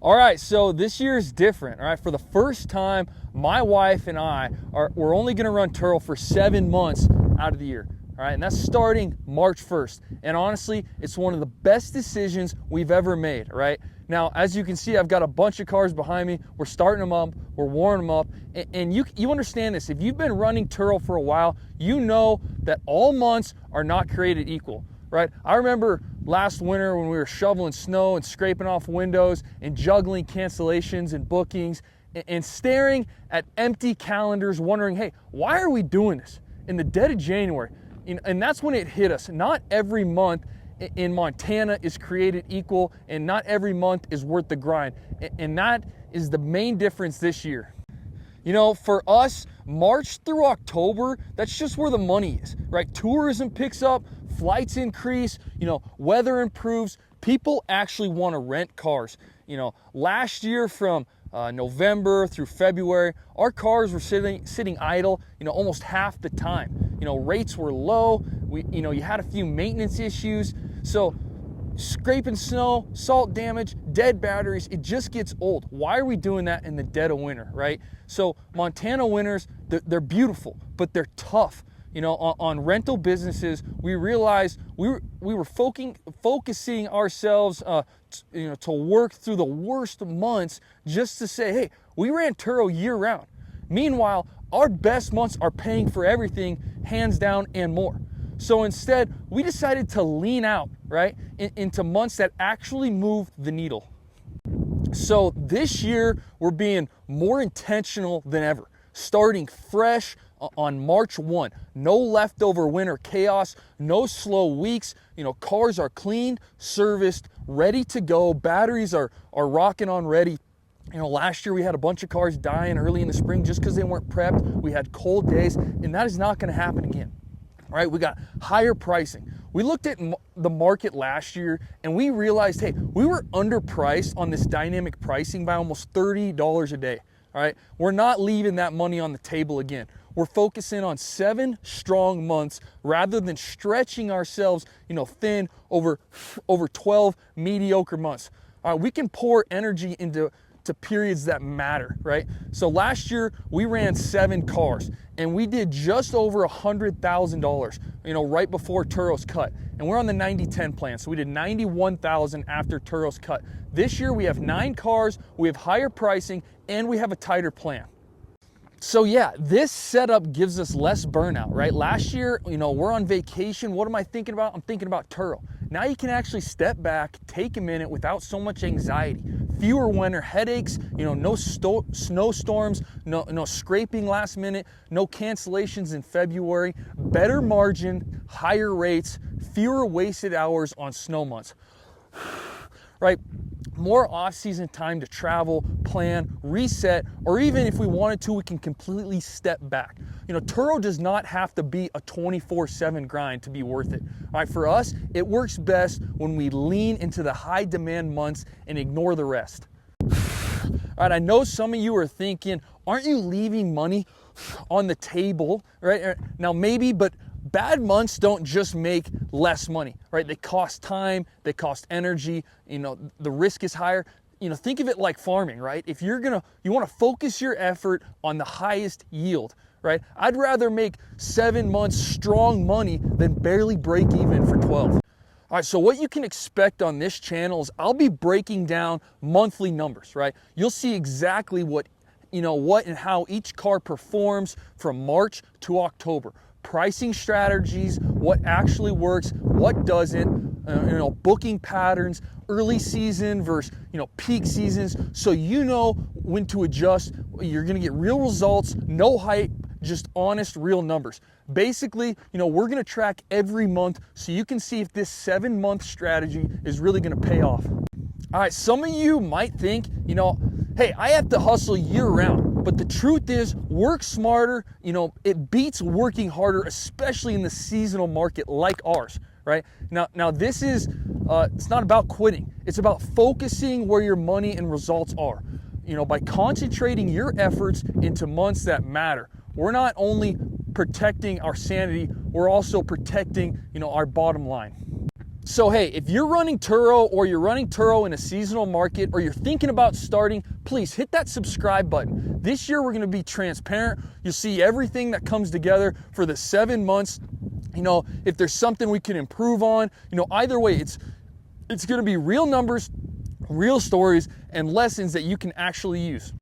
All right, so this year is different. All right, for the first time, my wife and we're only going to run Turo for 7 months out of the year. All right, and that's starting March 1st. And honestly, it's one of the best decisions we've ever made. Right now, as you can see, I've got a bunch of cars behind me. We're starting them up, we're warming them up, and you understand this. If you've been running Turo for a while, you know that all months are not created equal. Right? I remember last winter when we were shoveling snow and scraping off windows and juggling cancellations and bookings and staring at empty calendars wondering, hey, why are we doing this in the dead of January? And that's when it hit us. Not every month in Montana is created equal, and not every month is worth the grind. And that is the main difference this year. You know, for us, March through October, that's just where the money is, right? Tourism picks up, flights increase, weather improves. People actually want to rent cars. Last year from November through February, our cars were sitting idle, almost half the time. Rates were low. You had a few maintenance issues. So scraping snow, salt damage, dead batteries, it just gets old. Why are we doing that in the dead of winter, right? So Montana winters, they're beautiful, but they're tough. On rental businesses, we realized we were focusing ourselves to work through the worst months just to say, hey, we ran Turo year round. Meanwhile, our best months are paying for everything, hands down and more. So instead, we decided to lean out, right, into months that actually move the needle. So this year, we're being more intentional than ever, starting fresh on March 1. No leftover winter chaos, no slow weeks. Cars are cleaned, serviced, ready to go. Batteries are rocking on ready. Last year we had a bunch of cars dying early in the spring just because they weren't prepped. We had cold days, and that is not going to happen again. All right, we got higher pricing. We looked at the market last year and we realized, hey, we were underpriced on this dynamic pricing by almost $30 a day. All right, we're not leaving that money on the table again. We're focusing on 7 strong months rather than stretching ourselves, thin over 12 mediocre months. All right, we can pour energy into periods that matter, right? So last year we ran 7 cars and we did just over $100,000, right before Turo's cut. And we're on the 90-10 plan. So we did $91,000 after Turo's cut. This year we have 9 cars, we have higher pricing, and we have a tighter plan. So yeah, this setup gives us less burnout, right? Last year, we're on vacation. What am I thinking about? I'm thinking about Turo. Now you can actually step back, take a minute without so much anxiety. Fewer winter headaches, no snowstorms, no scraping last minute, no cancellations in February, better margin, higher rates, fewer wasted hours on snow months, right? More off-season time to travel, plan, reset, or even if we wanted to, we can completely step back. Turo does not have to be a 24/7 grind to be worth it. All right, for us, it works best when we lean into the high demand months and ignore the rest. All right, I know some of you are thinking, aren't you leaving money on the table, right? Now maybe, but bad months don't just make less money, right? They cost time, they cost energy, the risk is higher. Think of it like farming, right? If you want to focus your effort on the highest yield, right? I'd rather make 7 months strong money than barely break even for 12. All right, so what you can expect on this channel is I'll be breaking down monthly numbers, right? You'll see exactly what and how each car performs from March to October. Pricing strategies, what actually works, what doesn't, booking patterns, early season versus, peak seasons. So when to adjust. You're going to get real results, no hype, just honest, real numbers. Basically, we're going to track every month so you can see if this 7-month strategy is really going to pay off. All right, some of you might think, hey, I have to hustle year round. But the truth is, work smarter, it beats working harder, especially in the seasonal market like ours, right? Now this is, it's not about quitting. It's about focusing where your money and results are. By concentrating your efforts into months that matter. We're not only protecting our sanity, we're also protecting, our bottom line. So hey, if you're running Turo or you're running Turo in a seasonal market or you're thinking about starting, please hit that subscribe button. This year we're going to be transparent. You'll see everything that comes together for the 7 months. You know, if there's something we can improve on, you know, either way, it's going to be real numbers, real stories, and lessons that you can actually use.